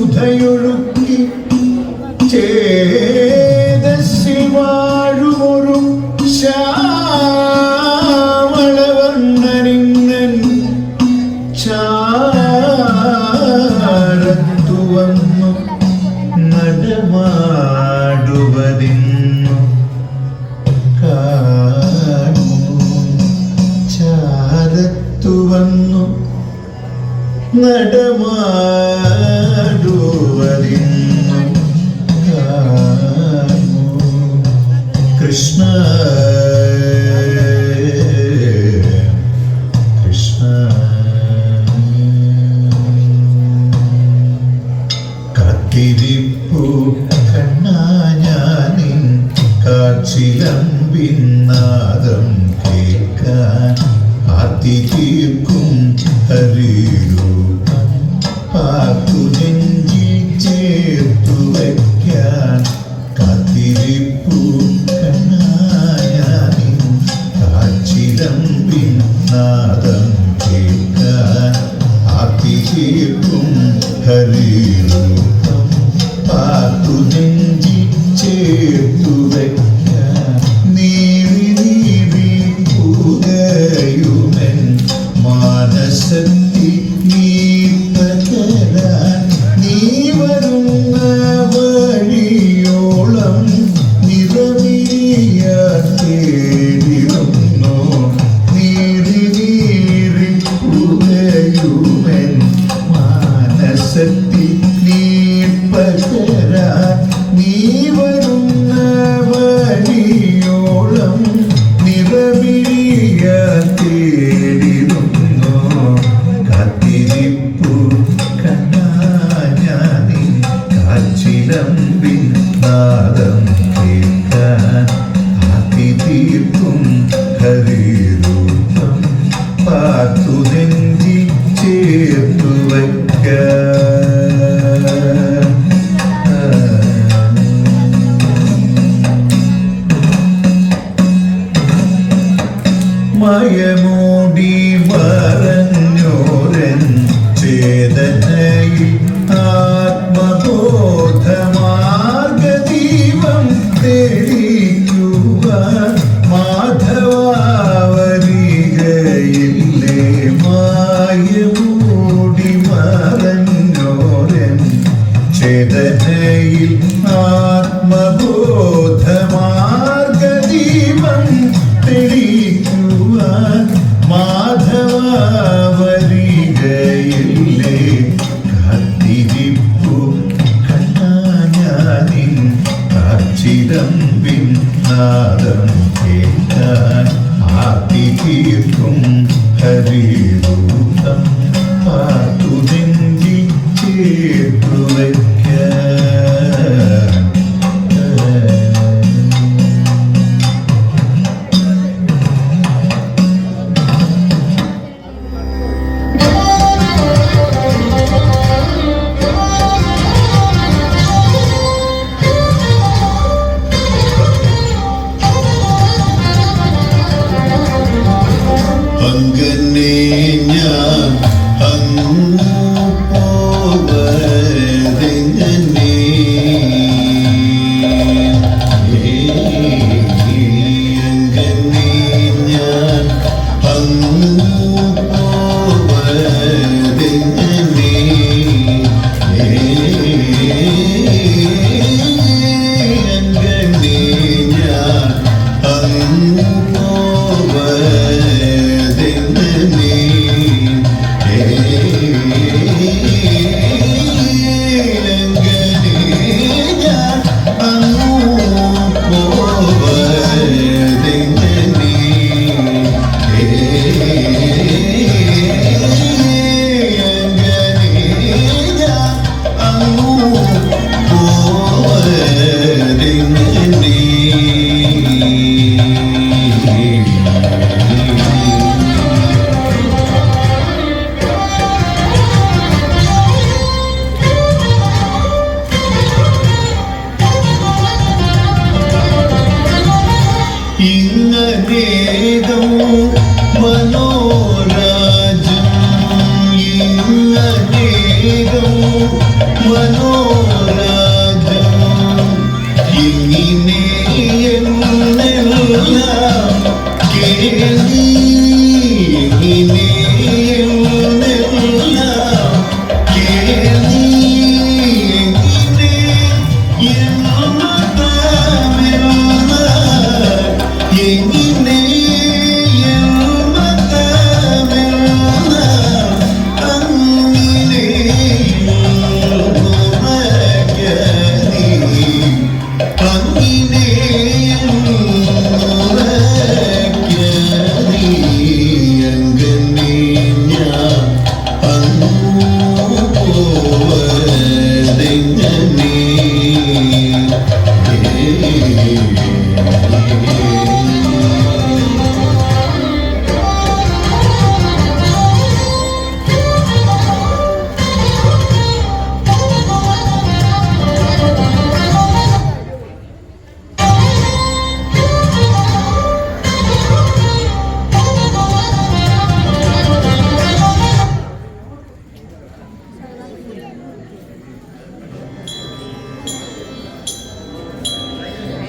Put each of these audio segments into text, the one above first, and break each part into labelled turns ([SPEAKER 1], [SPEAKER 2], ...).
[SPEAKER 1] സുധയൊഴുക്കി ചേതസ്സിൽ വാഴുമൊരു ശ്യാമളവർണ്ണനിങ്ങൻ ചാരത്തു വന്നു നടമാടുവതിന്നു കാണൂ. ചാരത്തു വന്നു നടമാടുവതിന്നു കാണൂ. കൃഷ്ണ കൃഷ്ണ കാത്തിരിപ്പു കണ്ണാഞ്ഞാനിൻ കാച്ചിലമ്പിൻ നാദം കേൾക്കാൻ ആർത്തി തീർക്കും ഹരിരൂപം പാർത്തു നെഞ്ചിൽ ചേർത്തു വയ്ക്കാൻ. കാത്തിരിപ്പു കണ്ണാഞ്ഞാനിൻ കാച്ചിലമ്പിൻ നാദം കേൾക്കാൻ ആർത്തി തീർക്കും ഹരിരൂപം പാർത്തു നെഞ്ചിൽ ചേർത്തു വയ്ക്കാൻ. നീറി നീറി പൂകയുമൻ മാനസത്തിൽ നീ പകരാൻ നീ വരുന്ന വഴിയോളം നിറവിയാൻ തേടിടുന്നു. നീറി നീറി പൂകയുമൻ മാനസത്തിൽ നീ പകരാൻ നീ വരുന്ന വഴിയോളം നിറവിയാൻ തേടിടുന്നു. കാത്തിരിപ്പു കണ്ണാഞ്ഞാനിൻ കാച്ചിലമ്പിൻ നാദം കേൾക്കാൻ ആർത്തി തീർക്കും ഹരിരൂപം പാർത്തു നെഞ്ചിൽ ചേർത്തു വയ്ക്കാൻ. മയമൂടി മറഞ്ഞോരൻ ചേതനയിൽ ആത്മബോധമാർഗദീപം തെളിക്കുവാൻ മാധവാവരികയില്ലേ. മായമൂടി മറഞ്ഞോരൻ ചേതനയിൽ ആത്മബോധമാർഗദീപം തെളിക്കുവാൻ മാധവാവരികയില്ലേ. കാത്തിരിപ്പു കണ്ണാഞ്ഞാനിൻ കാച്ചിലമ്പിൻ നാദം കേൾക്കാൻ ആർത്തി തീർക്കും ഹരിരൂപം പാർത്തു നെഞ്ചിൽ ചേർത്തു വയ്ക്കാൻ. അങ്ങനെ ഞാൻ അങ്ങു പോവതെങ്ങനെ അങ്ങനെ ഞാൻ അങ്ങു പോവതെങ്ങനെ അങ്ങനെ ഞാൻ അങ്ങു പോവതെങ്ങനെ മനോരാജം ഇന്നേകം മനോരാജം ഇങ്ങനെ എന്നെല്ലാം കേളി ഇങ്ങനെ എന്നെല്ലാം കേളി ഇങ്ങനെ എന്നതമെല്ലാം എങ്ങനെ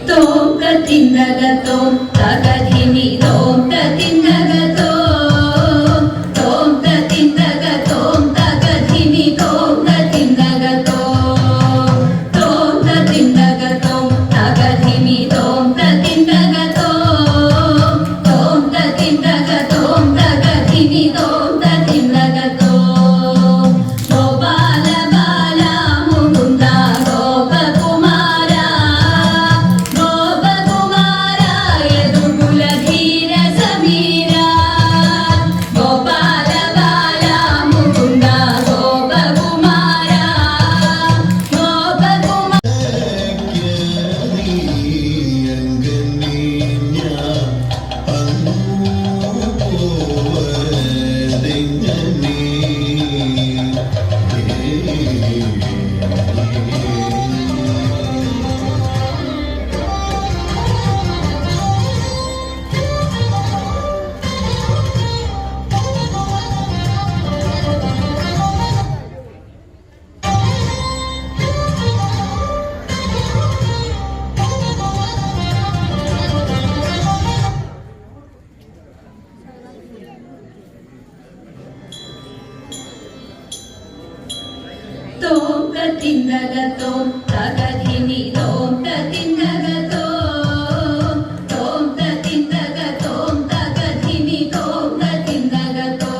[SPEAKER 2] Tom tatinagatom tagadhini tom tatinagatom tom tatinagatom tagadhini tom tatinagatom tom tatinagatom tagadhini tom tatinagatom tom tatinagatom tagadhini tom tatinagatom Gopala bala mukunda gopakumara Tom tatinagatom tagadhini tom tatinagatom tom tatinagatom tagadhini tom tatinagatom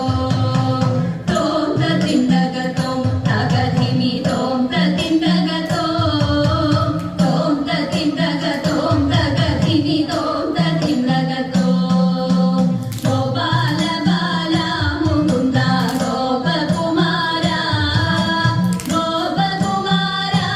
[SPEAKER 2] tom tatinagatom tagadhini tom tatinagatom tom tatinagatom tagadhini tom tatinagatom Gopala bala mukunda gopakumara Gopakumara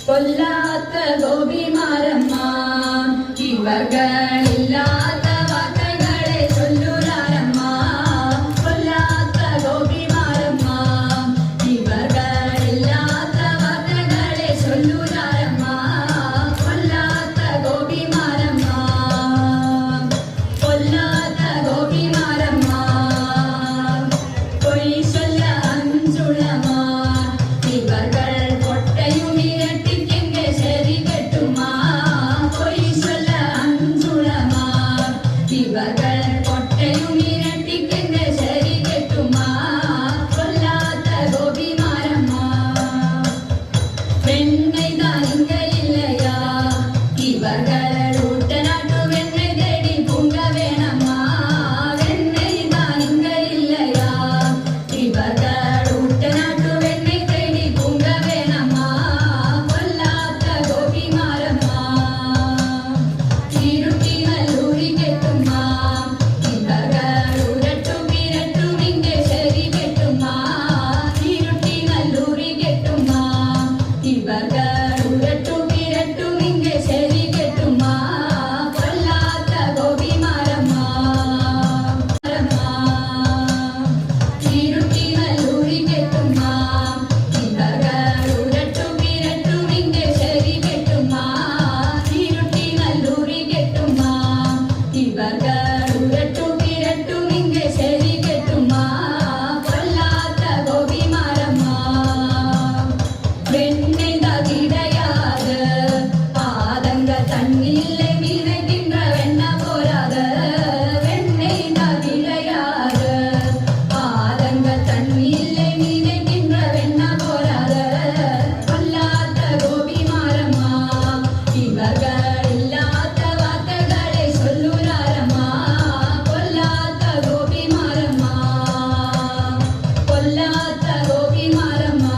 [SPEAKER 2] കൊല്ലാത്ത ഗോപിമാരമ്മ ഇവകളില്ലാത്ത വാക്കുകളെ ചൊല്ലുരാരമ്മ കൊല്ലാത്ത ഗോപിമാരമ്മ ഇവകളില്ലാത്ത വാക്കുകളെ ചൊല്ലുരാരമ്മ കൊല്ലാത്ത ഗോപിമാരമ്മ കൊല്ലാത്ത ഗോപിമാരമ്മ പൊയ് ചൊല്ല അഞ്ചുളമാ ഇവകൾ കൊട്ടയുമിരട്ടിക്കെങ്ക ശരി കെട്ടുമാ പൊയ് ചൊല്ല അഞ്ചുളമാ ഇവകൾ കൊട്ടയുമിരട്ടിക്കെങ്ക ശരി കെട്ടുമാ കൊല്ലാത്ത ഗോപിമാരമ്മ വെണ്ണை தான் இங்க இல்லையா இவர்கள் ஊட்டநாட்டு வெண்ணை தேடி பூங்க வேணம்மா வெண்ணை தான் இங்க இல்லையா இவர்கள் ஊட்டநாட்டு வெண்ணை தேடி பூங்க வேணம்மா கொல்லாத்த கோபிமாரம்மா இருட்டி நல்லூரி கெட்டுமா இவர்கள் உரட்டும் விரட்டும் இங்கே சரி கெட்டுமா இருட்டி நல்லூரி கெட்டுமா இவர்கள் உரட்டும் விரட்டும் இங்கே சரி கெட்டுமா கொல்லாத்த கோபிமாரம்மா இருட்டி நல்லூரி கெட்டுமா இவர்கள் உரட்டும் விரட்டும் இங்கே சரி கெட்டுமா இருட்டி நல்லூரி கெட்டுமா இவர்கள் உரட்டும் விரட்டும் இங்கே சரி கெட்டுமா கொல்லாத்த கோபிமாரம்மா வெண்ணெய்தா கிடையாது பாதங்க தண்ணில்லை மீனைக்கின்ற வெண்ண போராத வெண்ணெய்தா கிடையாது பாதங்க தண்ணில்லை மீனைக்கின்ற வெண்ண போராத கொல்லாத்த கோபிமாரம்மா இவர்கள் இல்லாத வார்த்தைகளை சொல்லுறாரம்மா கொல்லாத்த கோபிமாரம்மா கொல்லாத்த கோபிமாரம்மா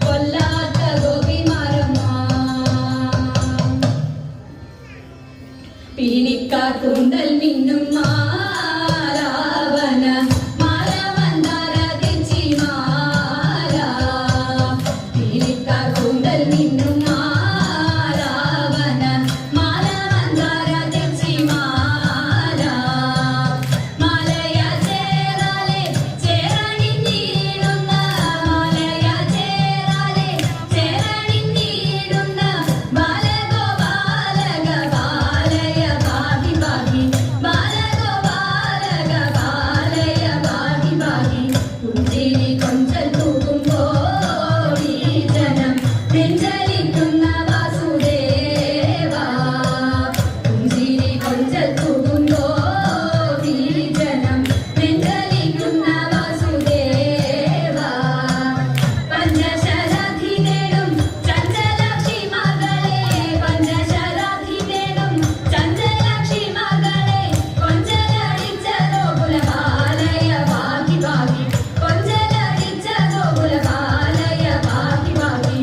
[SPEAKER 2] கொல்லாத்த கோபிமாரம்மா പീലിക്കാർ കൂന്തൽ മിന്നും മാലാവന മാല മന്ദാര തെച്ചി മാല പീലിക്കാർ കൂന്തൽ മിന്നും മാലാവന മാല മന്ദാര തെച്ചി മാല മാലയ ചേരാലെ ചേരണിഞ്ഞിടുന്ന മാലയ ചേരാലെ ചേരണിഞ്ഞിടുന്ന ബാലഗോപാലക ബാലയ ഭാഗി ഭാഗി ബാലഗോപാലക ബാലയ ഭാഗി ഭാഗി പുഞ്ചിരി കൊഞ്ചൽ തൂകുമ്പോൾ ഈ ജനം നെഞ്ചലിക്കുന്ന വാസുദേവ പുഞ്ചിരി കൊഞ്ചൽ തൂകുമ്പോൾ ഈ ജനം നെഞ്ചലിക്കുന്ന വാസുദേവ പഞ്ചശരാധി നേടും ചഞ്ചലാക്ഷി മകളെ പഞ്ചശരാധി നേടും ചഞ്ചലാക്ഷി മകളെ കൊഞ്ചലടിച്ച ഗോകുലപാലയ ഭാഗി ഭാഗി കൊഞ്ചലടിച്ച ഗോകുലപാലയ ഭാഗി ഭാഗി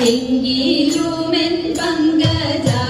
[SPEAKER 2] എങ്കിലുമെൻ പങ്കജാക്ഷി